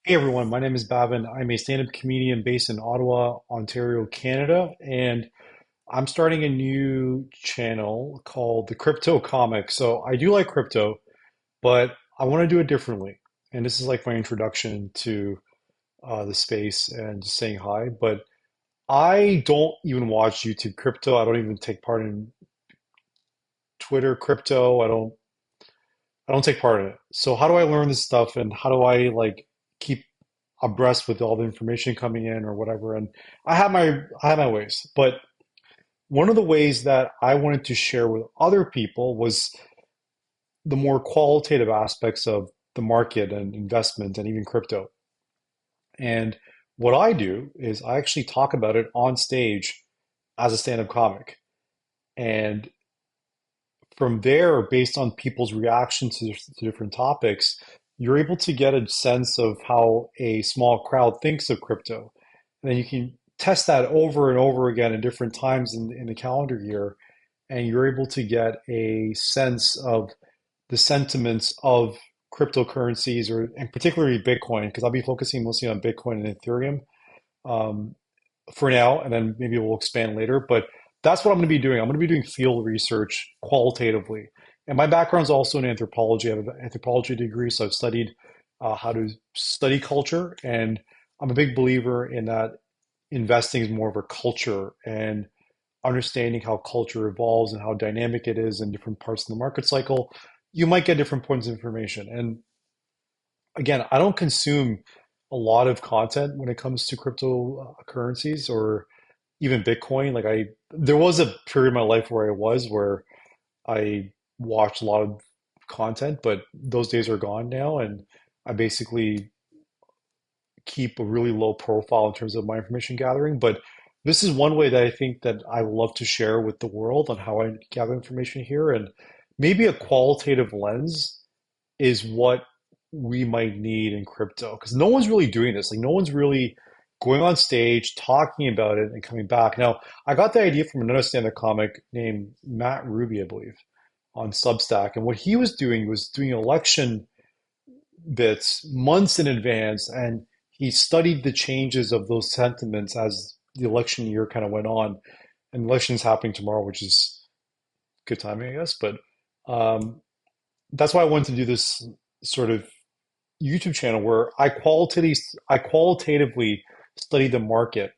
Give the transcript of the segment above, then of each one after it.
Hey everyone, my name is Bhavin. I'm a stand-up comedian based in Ottawa, Ontario, Canada, and I'm starting a new channel called The Crypto Comic. So I do like crypto, but I want to do it differently. And this is like my introduction to the space and just saying hi. But I don't even watch YouTube crypto. I don't even take part in Twitter crypto. I don't take part in it. So how do I learn this stuff and how do I like keep abreast with all the information coming in or whatever? And I have my ways. But one of the ways that I wanted to share with other people was the more qualitative aspects of the market and investment and even crypto. And what I do is I actually talk about it on stage as a stand-up comic. And from there, based on people's reactions to different topics, you're able to get a sense of how a small crowd thinks of crypto. And then you can test that over and over again at different times in the calendar year, and you're able to get a sense of the sentiments of cryptocurrencies, or and particularly Bitcoin, because I'll be focusing mostly on Bitcoin and Ethereum. Um, for now, and then maybe we'll expand later. But that's what I'm going to be doing. I'm going to be doing field research qualitatively. And my background's also in anthropology. I have an anthropology degree, so I've studied how to study culture. And I'm a big believer in that investing is more of a culture and understanding how culture evolves and how dynamic it is in different parts of the market cycle. You might get different points of information. And again, I don't consume a lot of content when it comes to cryptocurrencies or even Bitcoin. There was a period in my life where I watched a lot of content, but those days are gone now, and I basically keep a really low profile in terms of my information gathering. But this is one way that I think that I would love to share with the world on how I gather information here, and maybe a qualitative lens is what we might need in crypto because no one's really doing this. Like no one's really going on stage talking about it and coming back. Now, I got the idea from another stand-up comic named Matt Ruby, I believe, on Substack. And what he was doing election bits months in advance, and he studied the changes of those sentiments as the election year kind of went on. And the election's happening tomorrow, which is good timing, I guess. But um, that's why I wanted to do this sort of YouTube channel where I qualitatively study the market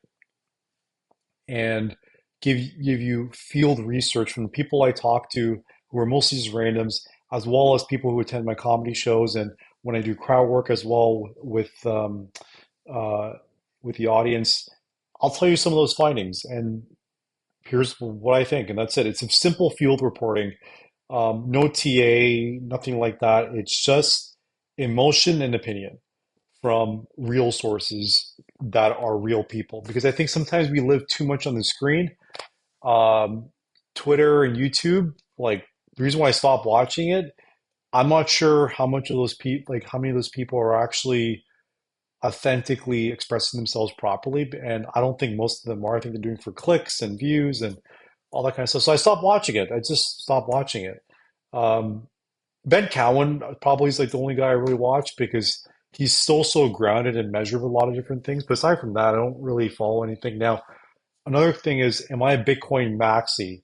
and give you field research from the people I talk to who are mostly just randoms, as well as people who attend my comedy shows and when I do crowd work as well uh, with the audience. I'll tell you some of those findings and here's what I think, and that's it. It's a simple field reporting, no TA, nothing like that. It's just emotion and opinion from real sources that are real people. Because I think sometimes we live too much on the screen. Um, Twitter and YouTube, like the reason why I stopped watching it, I'm not sure how much of those people, like how many of those people are actually authentically expressing themselves properly. And I don't think most of them are. I think they're doing for clicks and views and all that kind of stuff. So I stopped watching it. I just stopped watching it. Um, Ben Cowan probably is like the only guy I really watch because he's still so grounded and measured with a lot of different things. But aside from that, I don't really follow anything. Now, another thing is, am I a Bitcoin maxi?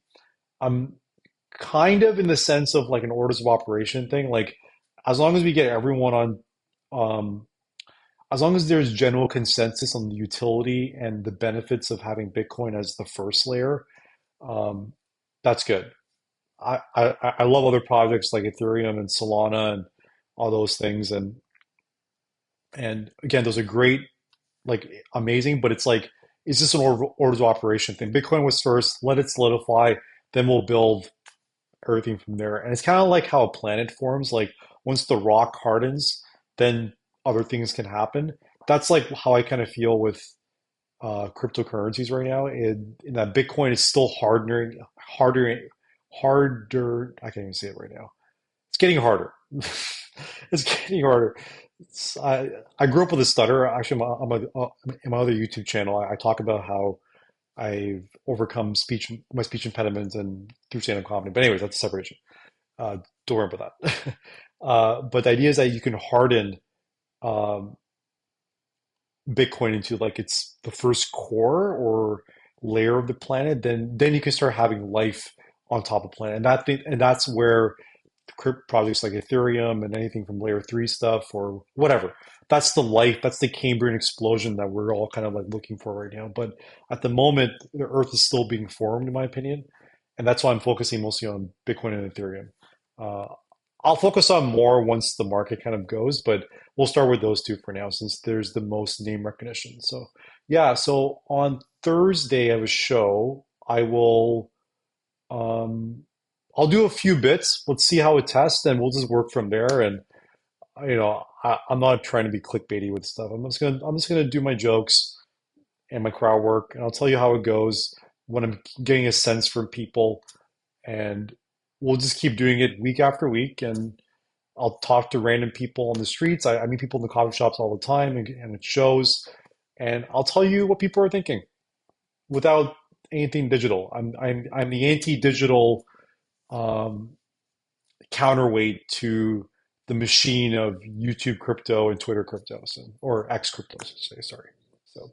I'm kind of in the sense of like an orders of operation thing. Like, as long as we get everyone on, um, as long as there's general consensus on the utility and the benefits of having Bitcoin as the first layer, um, that's good. I love other projects like Ethereum and Solana and all those things. And again, those are great, like amazing, but it's like, it's just an orders of operation thing. Bitcoin was first, let it solidify, then we'll build everything from there. And it's kind of like how a planet forms. Like once the rock hardens, then other things can happen. That's like how I kind of feel with cryptocurrencies right now. In that Bitcoin is still harder. I can't even say it right now. It's getting harder. It's getting harder. I grew up with a stutter. Actually, in my other YouTube channel, I talk about how I've overcome my speech impediments and through stand-up comedy. But anyways, that's a separate issue. Don't worry about that. But the idea is that you can harden um, Bitcoin into like it's the first core or layer of the planet, then you can start having life on top of planet, and that's where crypt projects like Ethereum and anything from layer three stuff or whatever. That's the life, that's the Cambrian explosion that we're all kind of like looking for right now. But at the moment, the Earth is still being formed, in my opinion, and that's why I'm focusing mostly on Bitcoin and Ethereum. Uh, I'll focus on more once the market kind of goes, but we'll start with those two for now since there's the most name recognition. So yeah, so on Thursday I have a show. Um, I'll do a few bits. Let's see how it tests, and we'll just work from there. And I'm not trying to be clickbaity with stuff. I'm just gonna do my jokes and my crowd work, and I'll tell you how it goes when I'm getting a sense from people, and we'll just keep doing it week after week. And I'll talk to random people on the streets. I meet people in the coffee shops all the time, and it shows. And I'll tell you what people are thinking without anything digital. I'm the anti-digital um, counterweight to the machine of YouTube crypto and Twitter crypto, so, or X crypto, I should say. Sorry. So,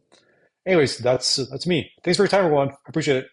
anyways, that's me. Thanks for your time, everyone. I appreciate it.